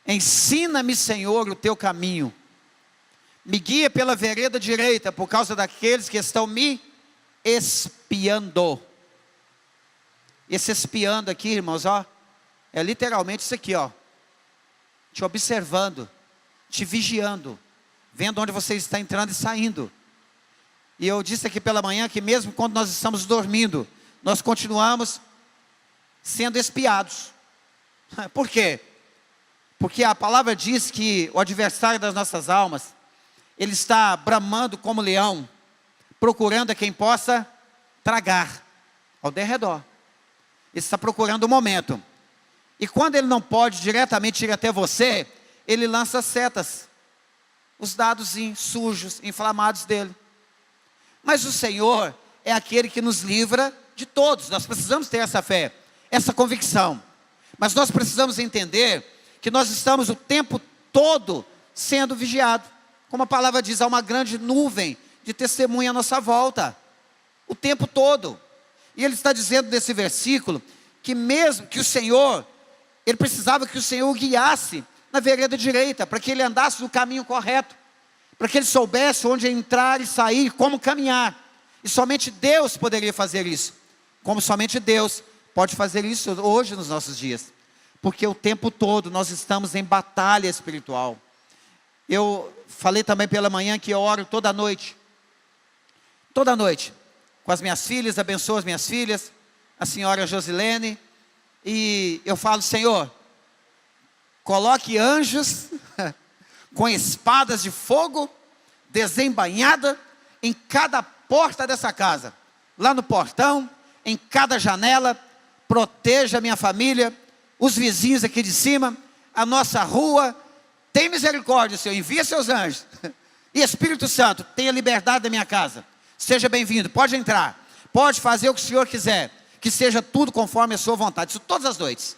Ensina-me, Senhor, o teu caminho, me guia pela vereda direita, por causa daqueles que estão me espiando. Esse espiando aqui, irmãos, ó, é literalmente isso aqui, ó, te observando, te vigiando, vendo onde você está entrando e saindo. E eu disse aqui pela manhã que mesmo quando nós estamos dormindo, nós continuamos sendo espiados. Por quê? Porque a palavra diz que o adversário das nossas almas, ele está bramando como leão, procurando a quem possa tragar ao derredor. Ele está procurando o momento. E quando ele não pode diretamente ir até você, ele lança setas, os dados sujos, inflamados dele. Mas o Senhor é aquele que nos livra de todos. Nós precisamos ter essa fé, essa convicção. Mas nós precisamos entender que nós estamos o tempo todo sendo vigiados. Como a palavra diz, há uma grande nuvem de testemunha à nossa volta, o tempo todo. E ele está dizendo nesse versículo, que mesmo que o Senhor, ele precisava que o Senhor o guiasse na vereda direita, para que ele andasse no caminho correto, para que ele soubesse onde entrar e sair, como caminhar. E somente Deus poderia fazer isso, como somente Deus pode fazer isso hoje nos nossos dias, porque o tempo todo nós estamos em batalha espiritual. Eu falei também pela manhã que eu oro toda noite, com as minhas filhas, abençoo as minhas filhas, a senhora Josilene, e eu falo, Senhor, coloque anjos com espadas de fogo, desembainhada, em cada porta dessa casa, lá no portão, em cada janela, proteja a minha família, os vizinhos aqui de cima, a nossa rua. Tem misericórdia, Senhor, envia seus anjos. E Espírito Santo, tenha liberdade da minha casa. Seja bem-vindo, pode entrar, pode fazer o que o Senhor quiser, que seja tudo conforme a sua vontade. Isso todas as noites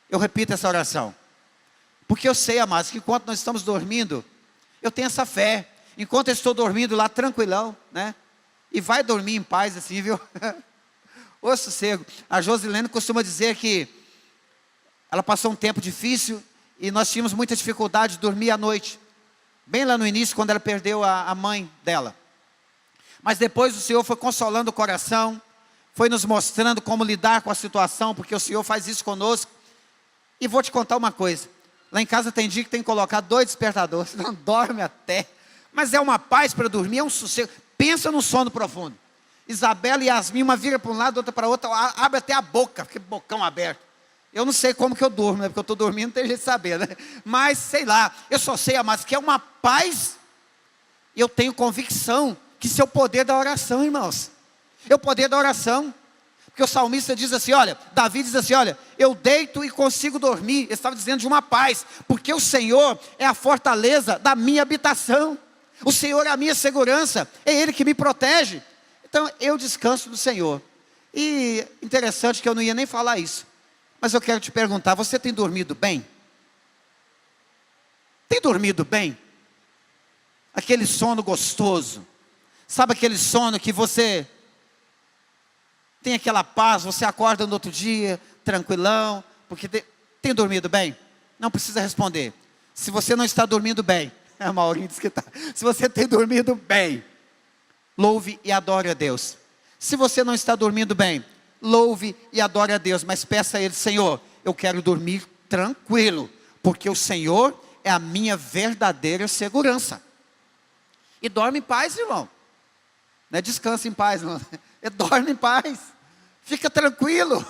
eu repito essa oração, porque eu sei, amados, que enquanto nós estamos dormindo, eu tenho essa fé. Enquanto eu estou dormindo lá tranquilão, né? E vai dormir em paz assim, viu? Ô sossego. A Josilene costuma dizer que ela passou um tempo difícil e nós tínhamos muita dificuldade de dormir à noite, bem lá no início, quando ela perdeu a mãe dela. Mas depois o Senhor foi consolando o coração, foi nos mostrando como lidar com a situação, porque o Senhor faz isso conosco. E vou te contar uma coisa, lá em casa tem dia que tem que colocar 2 despertadores, não dorme até, mas é uma paz para dormir, é um sossego. Pensa num sono profundo. Isabela e Yasmin, uma vira para um lado, outra para outro, abre até a boca, fica bocão aberto. Eu não sei como que eu durmo, né? Porque eu estou dormindo, não tem jeito de saber, né? Mas sei lá, eu só sei, amados, que é uma paz. E eu tenho convicção que isso é o poder da oração, irmãos. É o poder da oração. Porque o salmista diz assim, olha, Davi diz assim, olha, eu deito e consigo dormir. Ele estava dizendo de uma paz, porque o Senhor é a fortaleza da minha habitação. O Senhor é a minha segurança, é Ele que me protege. Então eu descanso do Senhor. E interessante que eu não ia nem falar isso, mas eu quero te perguntar, você tem dormido bem? Tem dormido bem? Aquele sono gostoso, sabe aquele sono que você tem aquela paz, você acorda no outro dia, tranquilão, porque tem dormido bem? Não precisa responder. Se você não está dormindo bem, a Maurinho disse que está. Se você tem dormido bem, louve e adore a Deus. Se você não está dormindo bem, louve e adore a Deus, mas peça a Ele, Senhor, eu quero dormir tranquilo, porque o Senhor é a minha verdadeira segurança. E dorme em paz, irmão. Não é descansa em paz, não. É dorme em paz. Fica tranquilo.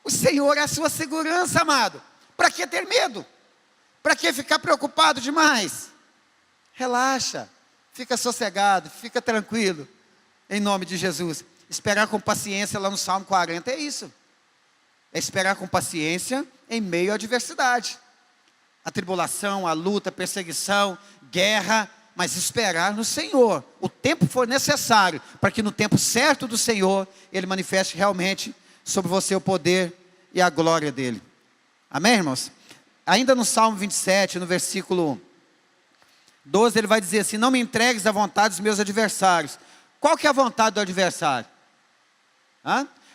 O Senhor é a sua segurança, amado. Para que ter medo? Para que ficar preocupado demais? Relaxa. Fica sossegado, fica tranquilo. Em nome de Jesus. Esperar com paciência lá no Salmo 40 é isso. É esperar com paciência em meio à adversidade. A tribulação, a luta, a perseguição, guerra, mas esperar no Senhor. O tempo for necessário, para que no tempo certo do Senhor, Ele manifeste realmente sobre você o poder e a glória dEle. Amém, irmãos? Ainda no Salmo 27, no versículo 12, ele vai dizer assim: não me entregues à vontade dos meus adversários. Qual que é a vontade do adversário?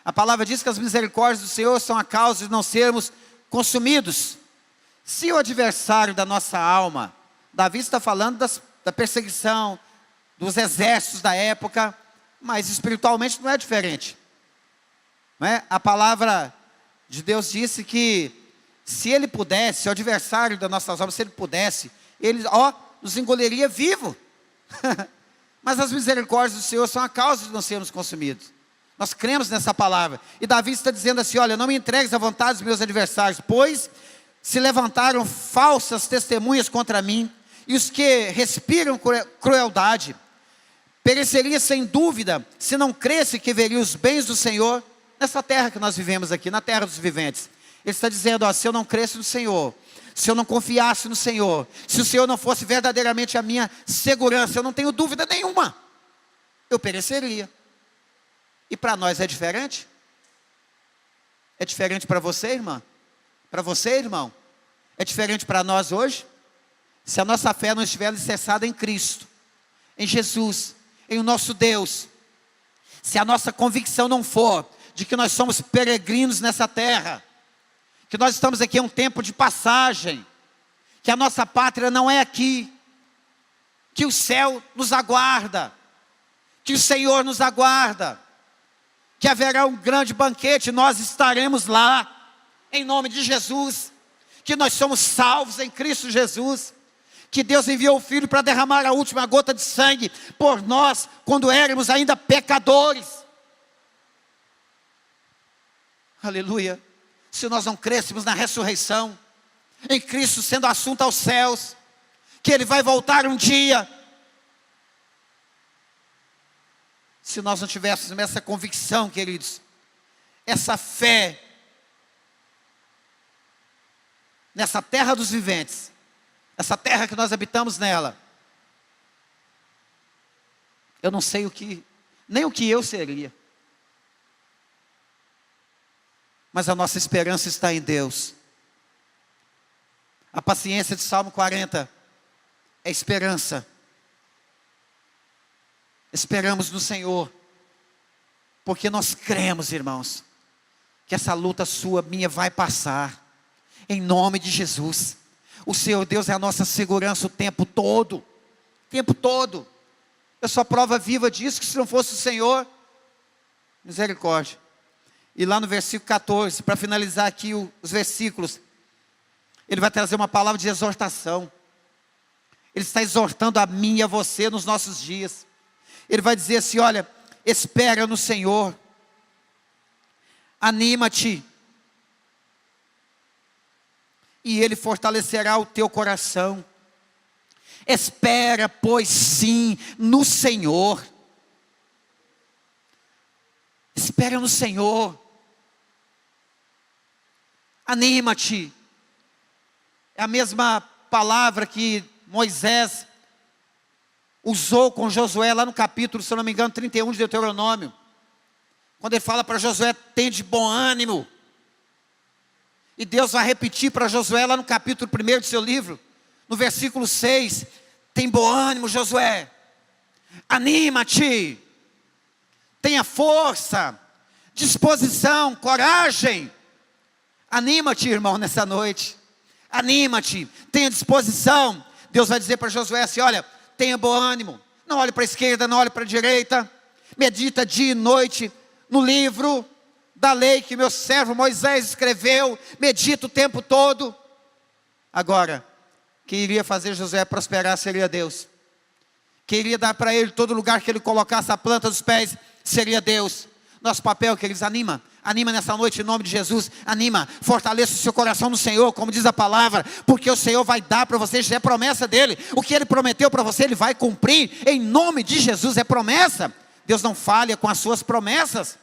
A palavra diz que as misericórdias do Senhor são a causa de não sermos consumidos. Se o adversário da nossa alma, Davi está falando da perseguição, dos exércitos da época, mas espiritualmente não é diferente. Não é? A palavra de Deus disse que se ele pudesse, o adversário das nossas almas, se ele pudesse, ele nos engoliria vivo. Mas as misericórdias do Senhor são a causa de não sermos consumidos. Nós cremos nessa palavra. E Davi está dizendo assim: olha, não me entregues à vontade dos meus adversários, pois se levantaram falsas testemunhas contra mim, e os que respiram crueldade. Pereceria sem dúvida, se não cresce que veria os bens do Senhor, nessa terra que nós vivemos aqui, na terra dos viventes. Ele está dizendo, se eu não cresce no Senhor, se eu não confiasse no Senhor, se o Senhor não fosse verdadeiramente a minha segurança, eu não tenho dúvida nenhuma, eu pereceria. E para nós é diferente? É diferente para você, irmã? Para você, irmão? É diferente para nós hoje? Se a nossa fé não estiver alicerçada em Cristo, em Jesus, em o nosso Deus, se a nossa convicção não for de que nós somos peregrinos nessa terra, que nós estamos aqui em um tempo de passagem, que a nossa pátria não é aqui, que o céu nos aguarda, que o Senhor nos aguarda, que haverá um grande banquete, nós estaremos lá, em nome de Jesus, que nós somos salvos em Cristo Jesus, que Deus enviou o Filho para derramar a última gota de sangue por nós, quando éramos ainda pecadores. Aleluia. Se nós não crêssemos na ressurreição, em Cristo sendo assunto aos céus, que Ele vai voltar um dia, se nós não tivéssemos essa convicção, queridos, essa fé, nessa terra dos viventes, essa terra que nós habitamos nela, eu não sei nem o que eu seria. Mas a nossa esperança está em Deus. A paciência de Salmo 40 é esperança. Esperamos no Senhor, porque nós cremos, irmãos, que essa luta sua, minha, vai passar, em nome de Jesus. O Senhor Deus é a nossa segurança o tempo todo, o tempo todo. Eu sou a prova viva disso, que se não fosse o Senhor, misericórdia. E lá no versículo 14, para finalizar aqui os versículos, ele vai trazer uma palavra de exortação. Ele está exortando a mim e a você nos nossos dias. Ele vai dizer assim, olha, espera no Senhor, anima-te, e Ele fortalecerá o teu coração. Espera, pois sim, no Senhor. Espera no Senhor. Anima-te. É a mesma palavra que Moisés usou com Josué lá no capítulo, se eu não me engano, 31 de Deuteronômio. Quando ele fala para Josué, tem de bom ânimo. E Deus vai repetir para Josué lá no capítulo 1 do seu livro, no versículo 6, tem bom ânimo, Josué. Anima-te. Tenha força, disposição, coragem. Anima-te, irmão, nessa noite. Anima-te, tenha disposição. Deus vai dizer para Josué assim, olha, tenha bom ânimo. Não olhe para a esquerda, não olhe para a direita. Medita dia e noite no livro da lei que meu servo Moisés escreveu. Medita o tempo todo. Agora, quem iria fazer Josué prosperar seria Deus. Quem iria dar para ele todo lugar que ele colocasse a planta dos pés seria Deus. Nosso papel, queridos, anima nessa noite em nome de Jesus, anima, fortaleça o seu coração no Senhor, como diz a palavra, porque o Senhor vai dar para você, já é promessa dele, o que ele prometeu para você, ele vai cumprir, em nome de Jesus, é promessa. Deus não falha com as suas promessas.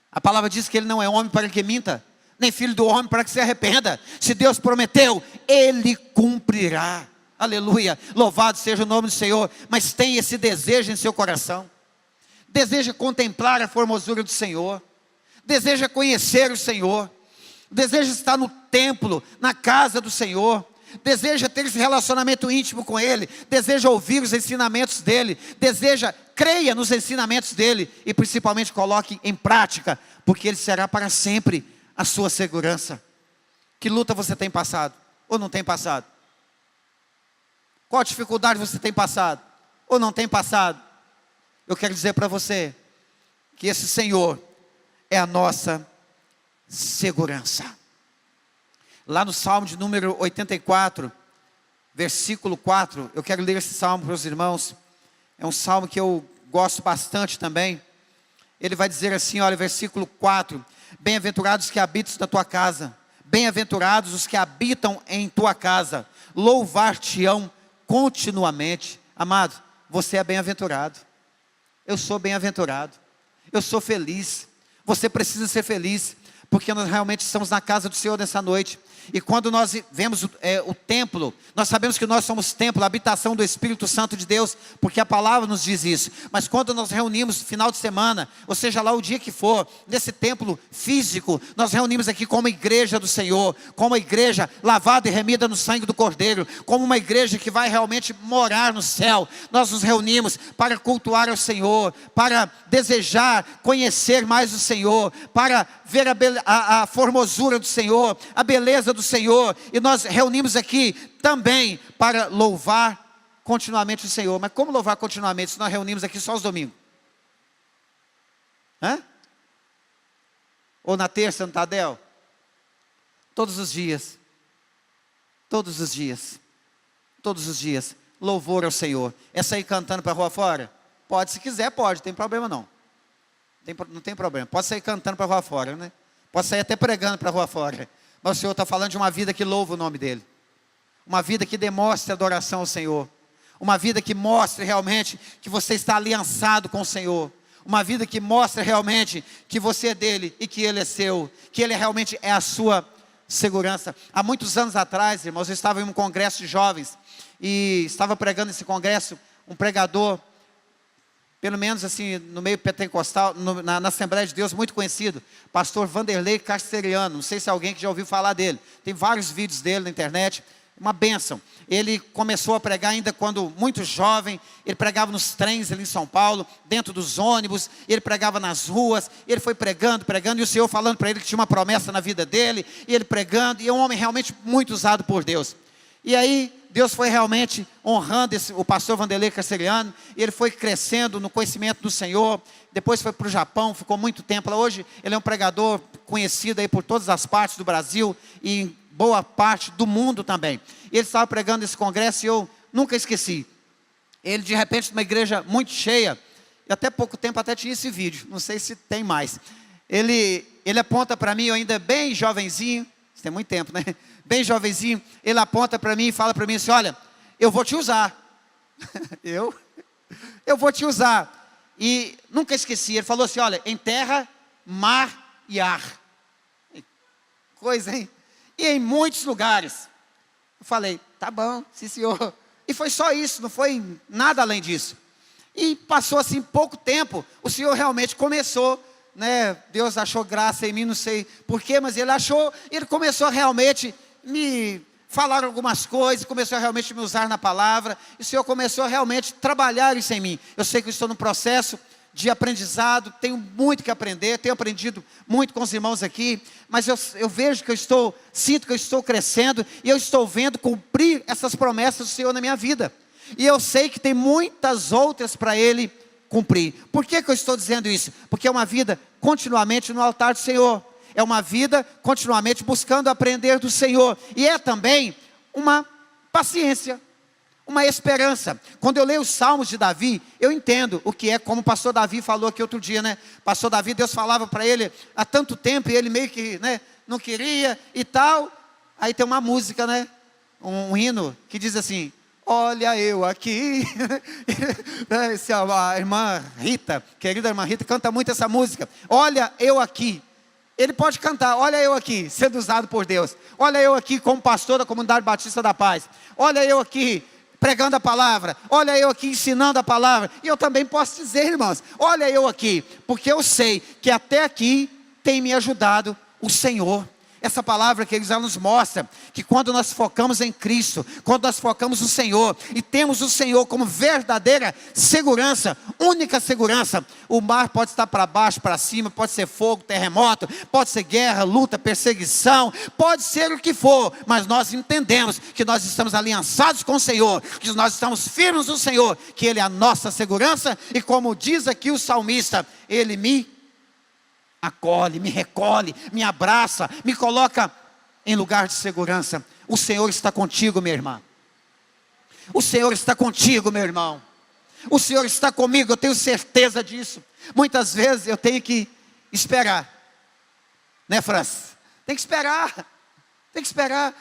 A palavra diz que ele não é homem para que minta, nem filho do homem para que se arrependa. Se Deus prometeu, ele cumprirá. Aleluia, louvado seja o nome do Senhor. Mas tem esse desejo em seu coração, deseja contemplar a formosura do Senhor, deseja conhecer o Senhor, deseja estar no templo, na casa do Senhor, deseja ter esse relacionamento íntimo com Ele, deseja ouvir os ensinamentos dEle, creia nos ensinamentos dEle, e principalmente coloque em prática, porque Ele será para sempre a sua segurança. Que luta você tem passado, ou não tem passado? Qual dificuldade você tem passado, ou não tem passado? Eu quero dizer para você, que esse Senhor é a nossa segurança. Lá no Salmo de número 84, versículo 4, eu quero ler esse salmo para os irmãos. É um salmo que eu gosto bastante também. Ele vai dizer assim, olha, versículo 4: bem-aventurados que habitam na tua casa, bem-aventurados os que habitam em tua casa, louvar-te-ão continuamente. Amado, você é bem-aventurado, eu sou bem-aventurado, eu sou feliz. Você precisa ser feliz, porque nós realmente estamos na casa do Senhor nessa noite. E quando nós vemos o templo, nós sabemos que nós somos templo, a habitação do Espírito Santo de Deus, porque a palavra nos diz isso. Mas quando nós reunimos no final de semana, ou seja lá o dia que for, nesse templo físico, nós reunimos aqui como igreja do Senhor, como uma igreja lavada e remida no sangue do Cordeiro, como uma igreja que vai realmente morar no céu. Nós nos reunimos para cultuar ao Senhor, para desejar conhecer mais o Senhor, para ver a formosura do Senhor, a beleza do Senhor. E nós reunimos aqui também para louvar continuamente o Senhor. Mas como louvar continuamente se nós reunimos aqui só os domingos? Ou na terça no Tadel? Todos os dias. Todos os dias. Todos os dias. Louvor ao Senhor. É sair cantando para a rua fora? Pode, se quiser pode, não tem problema não. Não tem problema, pode sair cantando para a rua fora, né? Pode sair até pregando para a rua fora. Mas o Senhor está falando de uma vida que louva o nome dEle. Uma vida que demonstre adoração ao Senhor. Uma vida que mostre realmente que você está aliançado com o Senhor. Uma vida que mostre realmente que você é dEle e que Ele é seu. Que Ele realmente é a sua segurança. Há muitos anos atrás, irmãos, eu estava em um congresso de jovens. E estava pregando esse congresso, um pregador, pelo menos assim, no meio pentecostal, na Assembleia de Deus, muito conhecido, pastor Vanderlei Casteriano. Não sei se alguém que já ouviu falar dele. Tem vários vídeos dele na internet, uma bênção. Ele começou a pregar ainda quando muito jovem. Ele pregava nos trens ali em São Paulo, dentro dos ônibus, ele pregava nas ruas. Ele foi pregando, e o Senhor falando para ele que tinha uma promessa na vida dele, e ele pregando, e é um homem realmente muito usado por Deus. E aí, Deus foi realmente honrando o pastor Vanderlei Casteriano, e ele foi crescendo no conhecimento do Senhor. Depois foi para o Japão, ficou muito tempo lá. Hoje ele é um pregador conhecido aí por todas as partes do Brasil e em boa parte do mundo também. E ele estava pregando esse congresso e eu nunca esqueci. Ele de repente numa igreja muito cheia, e até pouco tempo até tinha esse vídeo, não sei se tem mais. Ele aponta para mim, eu ainda bem jovenzinho, isso tem muito tempo, né? Bem jovenzinho, ele aponta para mim e fala para mim assim: olha, eu vou te usar. eu vou te usar. E nunca esqueci, ele falou assim: olha, em terra, mar e ar. Coisa, hein? E em muitos lugares. Eu falei, tá bom, sim senhor. E foi só isso, não foi nada além disso. E passou assim pouco tempo, o Senhor realmente começou, né? Deus achou graça em mim, não sei porquê, mas ele começou a realmente me falar algumas coisas, começou a realmente me usar na palavra, e o Senhor começou a realmente trabalhar isso em mim. Eu sei que eu estou num processo de aprendizado, tenho muito que aprender, tenho aprendido muito com os irmãos aqui, mas eu vejo que sinto que eu estou crescendo, e eu estou vendo cumprir essas promessas do Senhor na minha vida, e eu sei que tem muitas outras para Ele cumprir. Por que eu estou dizendo isso? Porque é uma vida continuamente no altar do Senhor, é uma vida continuamente buscando aprender do Senhor. E é também uma paciência, uma esperança. Quando eu leio os Salmos de Davi, eu entendo o que é, como o pastor Davi falou aqui outro dia, né? Pastor Davi, Deus falava para ele há tanto tempo, e ele meio que, né, não queria e tal. Aí tem uma música, né? Um hino que diz assim: olha eu aqui. A irmã Rita, querida irmã Rita, canta muito essa música. Olha eu aqui. Ele pode cantar: olha eu aqui, sendo usado por Deus. Olha eu aqui como pastor da Comunidade Batista da Paz. Olha eu aqui pregando a palavra. Olha eu aqui ensinando a palavra. E eu também posso dizer, irmãos, olha eu aqui, porque eu sei que até aqui tem me ajudado o Senhor. Essa palavra que já nos mostra que quando nós focamos em Cristo, quando nós focamos no Senhor e temos o Senhor como verdadeira segurança, única segurança, o mar pode estar para baixo, para cima, pode ser fogo, terremoto, pode ser guerra, luta, perseguição, pode ser o que for, mas nós entendemos que nós estamos aliançados com o Senhor, que nós estamos firmes no Senhor, que Ele é a nossa segurança, e como diz aqui o salmista, Ele me acolhe, me recolhe, me abraça, me coloca em lugar de segurança. O Senhor está contigo, minha irmã. O Senhor está contigo, meu irmão. O Senhor está comigo, eu tenho certeza disso. Muitas vezes eu tenho que esperar, né, Francis? Tem que esperar,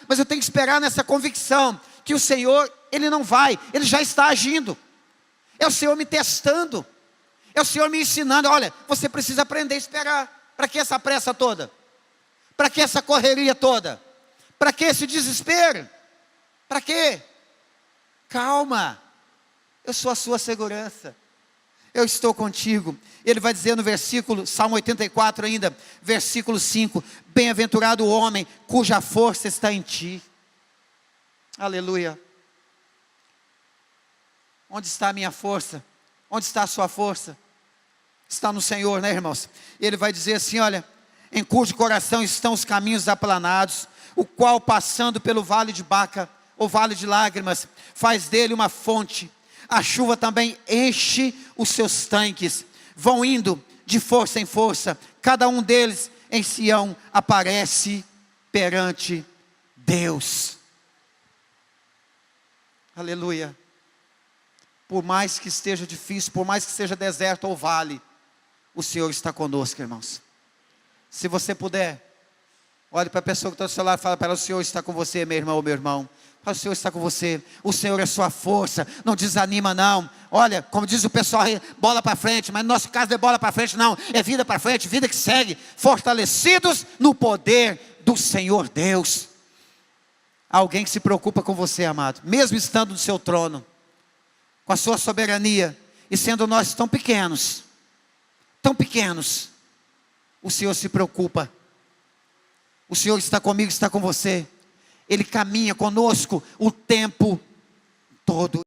mas eu tenho que esperar nessa convicção que o Senhor, Ele não vai, Ele já está agindo. É o Senhor me testando. É o Senhor me ensinando: olha, você precisa aprender a esperar. Para que essa pressa toda? Para que essa correria toda? Para que esse desespero? Para quê? Calma, eu sou a sua segurança. Eu estou contigo. Ele vai dizer no versículo, Salmo 84 ainda, versículo 5: bem-aventurado o homem cuja força está em ti. Aleluia. Onde está a minha força? Onde está a sua força? Está no Senhor, né, irmãos? Ele vai dizer assim: olha, em cujo coração estão os caminhos aplanados, o qual passando pelo vale de Baca, ou vale de lágrimas, faz dele uma fonte. A chuva também enche os seus tanques, vão indo de força em força, cada um deles em Sião aparece perante Deus. Aleluia. Por mais que esteja difícil, por mais que seja deserto ou vale, o Senhor está conosco, irmãos. Se você puder, olhe para a pessoa que está do seu lado e fala para ela: o Senhor está com você, meu irmão ou meu irmão. Fala: o Senhor está com você, o Senhor é sua força, não desanima não. Olha, como diz o pessoal, bola para frente, mas no nosso caso não é bola para frente não, é vida para frente, vida que segue, fortalecidos no poder do Senhor Deus. Alguém que se preocupa com você, amado, mesmo estando no seu trono, com a sua soberania, e sendo nós tão pequenos, o Senhor se preocupa. O Senhor está comigo, está com você. Ele caminha conosco o tempo todo.